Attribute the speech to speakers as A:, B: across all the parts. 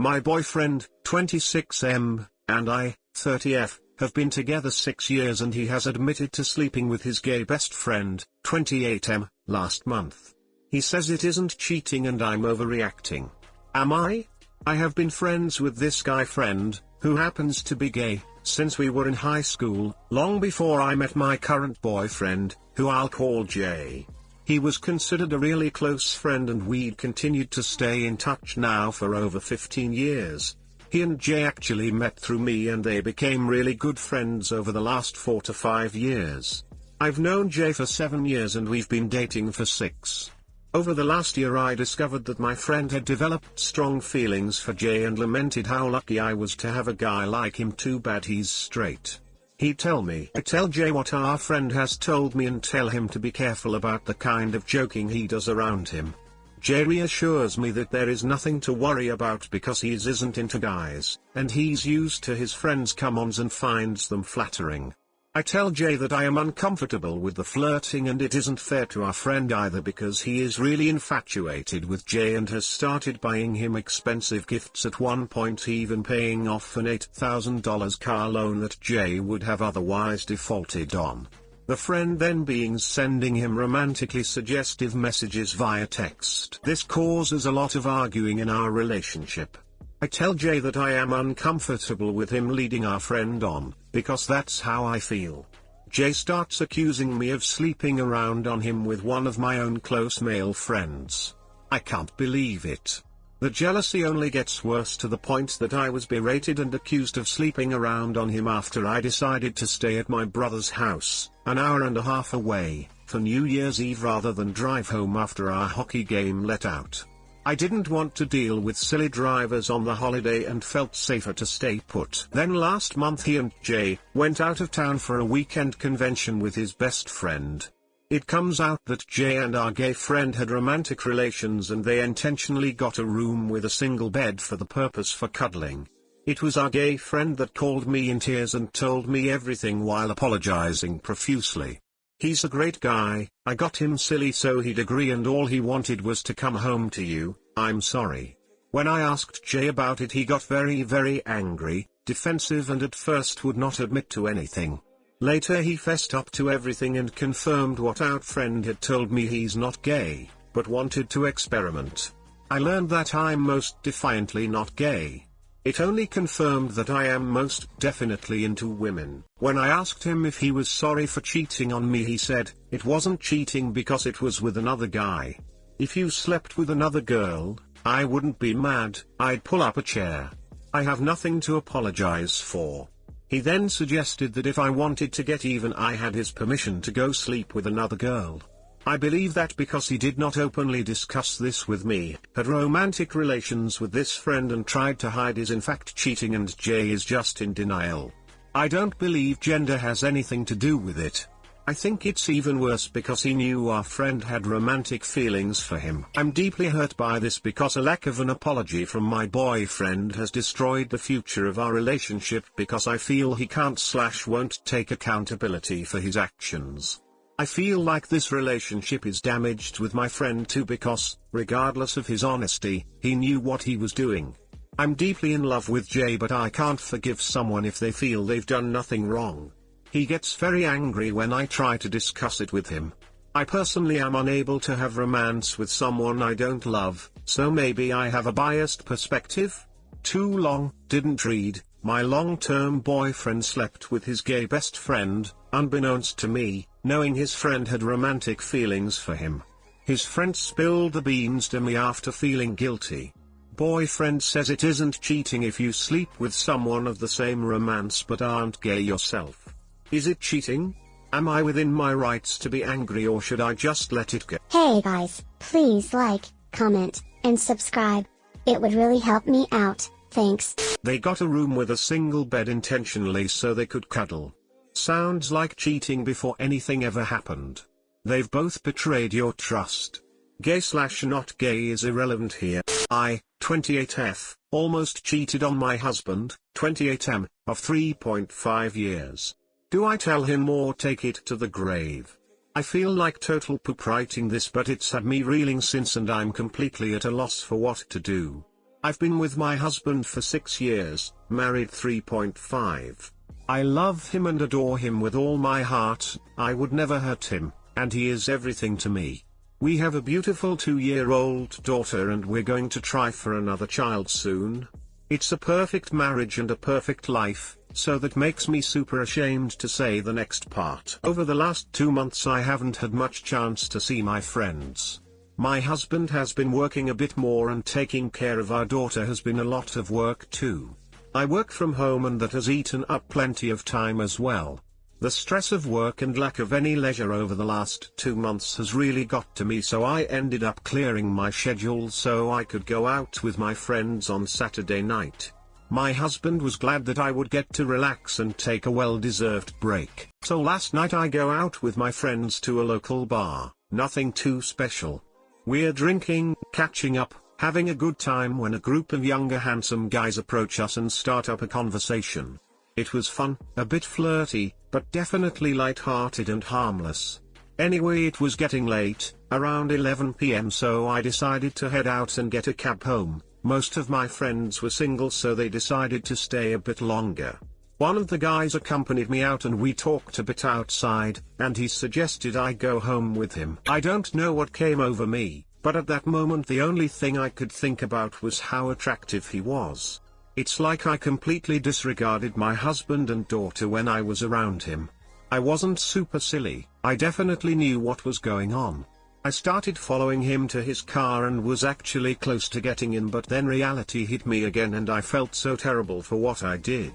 A: My boyfriend, 26M, and I, 30F, have been together 6 years and he has admitted to sleeping with his gay best friend, 28M, last month. He says it isn't cheating and I'm overreacting. Am I? I have been friends with this guy friend, who happens to be gay, since we were in high school, long before I met my current boyfriend, who I'll call Jay. He was considered a really close friend and we'd continued to stay in touch now for over 15 years. He and Jay actually met through me and they became really good friends over the last 4 to 5 years. I've known Jay for 7 years and we've been dating for 6. Over the last year I discovered that my friend had developed strong feelings for Jay and lamented how lucky I was to have a guy like him. Too bad he's straight. He'd tell me. I tell Jay what our friend has told me and tell him to be careful about the kind of joking he does around him. Jay reassures me that there is nothing to worry about because he isn't into guys, and he's used to his friends' come-ons and finds them flattering. I tell Jay that I am uncomfortable with the flirting and it isn't fair to our friend either because he is really infatuated with Jay and has started buying him expensive gifts, at one point even paying off an $8,000 car loan that Jay would have otherwise defaulted on. The friend then being sending him romantically suggestive messages via text. This causes a lot of arguing in our relationship. I tell Jay that I am uncomfortable with him leading our friend on, because that's how I feel. Jay starts accusing me of sleeping around on him with one of my own close male friends. I can't believe it. The jealousy only gets worse to the point that I was berated and accused of sleeping around on him after I decided to stay at my brother's house, an hour and a half away, for New Year's Eve rather than drive home after our hockey game let out. I didn't want to deal with silly drivers on the holiday and felt safer to stay put. Then last month he and Jay went out of town for a weekend convention with his best friend. It comes out that Jay and our gay friend had romantic relations and they intentionally got a room with a single bed for the purpose for cuddling. It was our gay friend that called me in tears and told me everything while apologizing profusely. He's a great guy, I got him silly so he'd agree and all he wanted was to come home to you, I'm sorry. When I asked Jay about it he got very angry, defensive and at first would not admit to anything. Later he fessed up to everything and confirmed what our friend had told me: he's not gay, but wanted to experiment. I learned that I'm most defiantly not gay. It only confirmed that I am most definitely into women. When I asked him if he was sorry for cheating on me he said, it wasn't cheating because it was with another guy. If you slept with another girl, I wouldn't be mad, I'd pull up a chair. I have nothing to apologize for. He then suggested that if I wanted to get even I had his permission to go sleep with another girl. I believe that because he did not openly discuss this with me, had romantic relations with this friend and tried to hide is in fact cheating, and Jay is just in denial. I don't believe gender has anything to do with it. I think it's even worse because he knew our friend had romantic feelings for him. I'm deeply hurt by this because a lack of an apology from my boyfriend has destroyed the future of our relationship because I feel he can't/won't take accountability for his actions. I feel like this relationship is damaged with my friend too because, regardless of his honesty, he knew what he was doing. I'm deeply in love with Jay but I can't forgive someone if they feel they've done nothing wrong. He gets very angry when I try to discuss it with him. I personally am unable to have romance with someone I don't love, so maybe I have a biased perspective? Too long, didn't read, my long-term boyfriend slept with his gay best friend, unbeknownst to me, knowing his friend had romantic feelings for him. His friend spilled the beans to me after feeling guilty. Boyfriend says it isn't cheating if you sleep with someone of the same romance but aren't gay yourself. Is it cheating? Am I within my rights to be angry or should I just let it go?
B: Hey guys, please like, comment, and subscribe. It would really help me out, thanks.
A: They got a room with a single bed intentionally so they could cuddle. Sounds like cheating before anything ever happened. They've both betrayed your trust. Gay/not gay is irrelevant here. I, 28F, almost cheated on my husband, 28M, of 3.5 years. Do I tell him or take it to the grave? I feel like total poop writing this but it's had me reeling since and I'm completely at a loss for what to do. I've been with my husband for 6 years, married 3.5. I love him and adore him with all my heart. I would never hurt him, and he is everything to me. We have a beautiful 2-year-old daughter and we're going to try for another child soon. It's a perfect marriage and a perfect life, so that makes me super ashamed to say the next part. Over the last 2 months I haven't had much chance to see my friends. My husband has been working a bit more and taking care of our daughter has been a lot of work too. I work from home and that has eaten up plenty of time as well. The stress of work and lack of any leisure over the last 2 months has really got to me, so I ended up clearing my schedule so I could go out with my friends on Saturday night. My husband was glad that I would get to relax and take a well-deserved break. So last night I go out with my friends to a local bar, nothing too special. We're drinking, catching up, having a good time when a group of younger handsome guys approach us and start up a conversation. It was fun, a bit flirty, but definitely light-hearted and harmless. Anyway, it was getting late, around 11 p.m. so I decided to head out and get a cab home. Most of my friends were single so they decided to stay a bit longer. One of the guys accompanied me out and we talked a bit outside, and he suggested I go home with him. I don't know what came over me, but at that moment the only thing I could think about was how attractive he was. It's like I completely disregarded my husband and daughter when I was around him. I wasn't super silly, I definitely knew what was going on. I started following him to his car and was actually close to getting in, but then reality hit me again and I felt so terrible for what I did.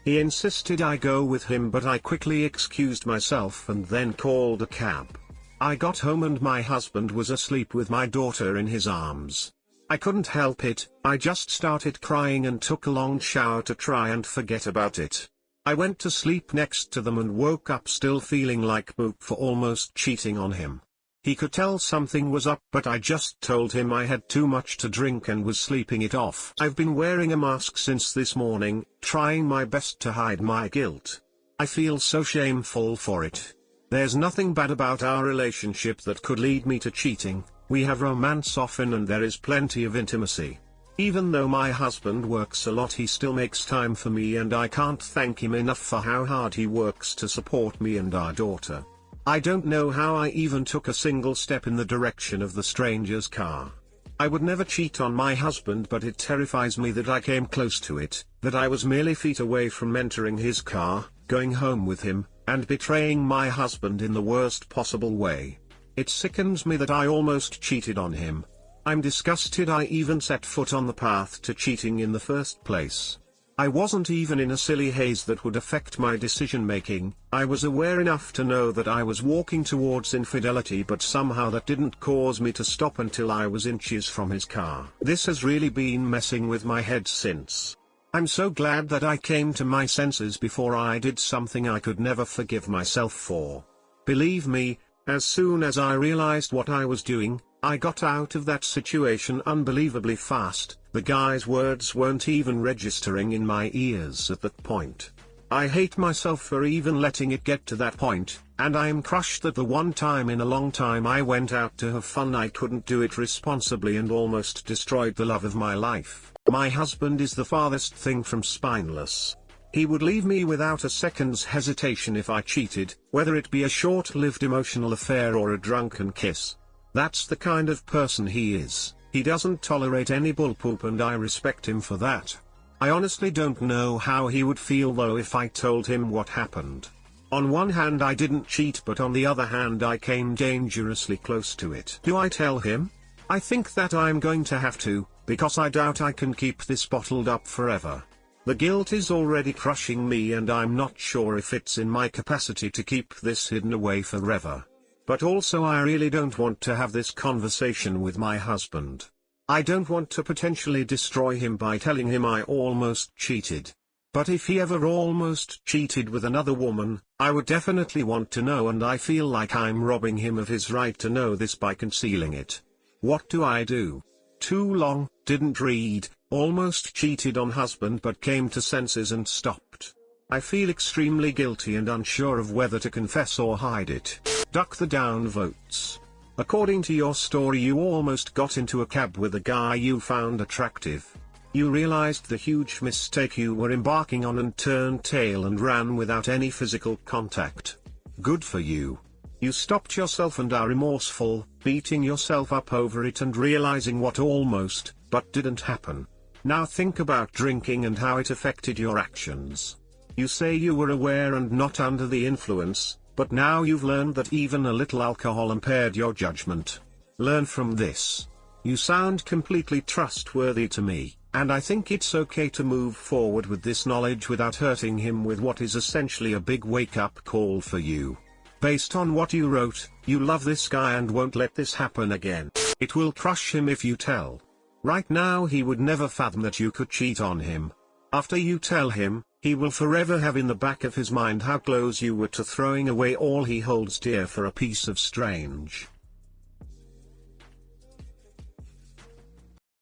A: He insisted I go with him, but I quickly excused myself and then called a cab. I got home and my husband was asleep with my daughter in his arms. I couldn't help it, I just started crying and took a long shower to try and forget about it. I went to sleep next to them and woke up still feeling like poop for almost cheating on him. He could tell something was up, but I just told him I had too much to drink and was sleeping it off. I've been wearing a mask since this morning, trying my best to hide my guilt. I feel so shameful for it. There's nothing bad about our relationship that could lead me to cheating. We have romance often and there is plenty of intimacy. Even though my husband works a lot, he still makes time for me and I can't thank him enough for how hard he works to support me and our daughter. I don't know how I even took a single step in the direction of the stranger's car. I would never cheat on my husband, but it terrifies me that I came close to it, that I was merely feet away from entering his car, going home with him, and betraying my husband in the worst possible way. It sickens me that I almost cheated on him. I'm disgusted I even set foot on the path to cheating in the first place. I wasn't even in a silly haze that would affect my decision-making. I was aware enough to know that I was walking towards infidelity, but somehow that didn't cause me to stop until I was inches from his car. This has really been messing with my head since. I'm so glad that I came to my senses before I did something I could never forgive myself for. Believe me, as soon as I realized what I was doing, I got out of that situation unbelievably fast. The guy's words weren't even registering in my ears at that point. I hate myself for even letting it get to that point, and I am crushed that the one time in a long time I went out to have fun I couldn't do it responsibly and almost destroyed the love of my life. My husband is the farthest thing from spineless. He would leave me without a second's hesitation if I cheated, whether it be a short-lived emotional affair or a drunken kiss. That's the kind of person he is. He doesn't tolerate any bullpoop and I respect him for that. I honestly don't know how he would feel though if I told him what happened. On one hand I didn't cheat, but on the other hand I came dangerously close to it. Do I tell him? I think that I'm going to have to, because I doubt I can keep this bottled up forever. The guilt is already crushing me and I'm not sure if it's in my capacity to keep this hidden away forever. But also I really don't want to have this conversation with my husband. I don't want to potentially destroy him by telling him I almost cheated. But if he ever almost cheated with another woman, I would definitely want to know, and I feel like I'm robbing him of his right to know this by concealing it. What do I do? Too long, didn't read, almost cheated on husband but came to senses and stopped. I feel extremely guilty and unsure of whether to confess or hide it. Duck the downvotes. According to your story, you almost got into a cab with a guy you found attractive. You realized the huge mistake you were embarking on and turned tail and ran without any physical contact. Good for you. You stopped yourself and are remorseful, beating yourself up over it and realizing what almost, but didn't happen. Now think about drinking and how it affected your actions. You say you were aware and not under the influence, but now you've learned that even a little alcohol impaired your judgment. Learn from this. You sound completely trustworthy to me, and I think it's okay to move forward with this knowledge without hurting him with what is essentially a big wake-up call for you. Based on what you wrote, you love this guy and won't let this happen again. It will crush him if you tell. Right now he would never fathom that you could cheat on him. After you tell him, he will forever have in the back of his mind how close you were to throwing away all he holds dear for a piece of strange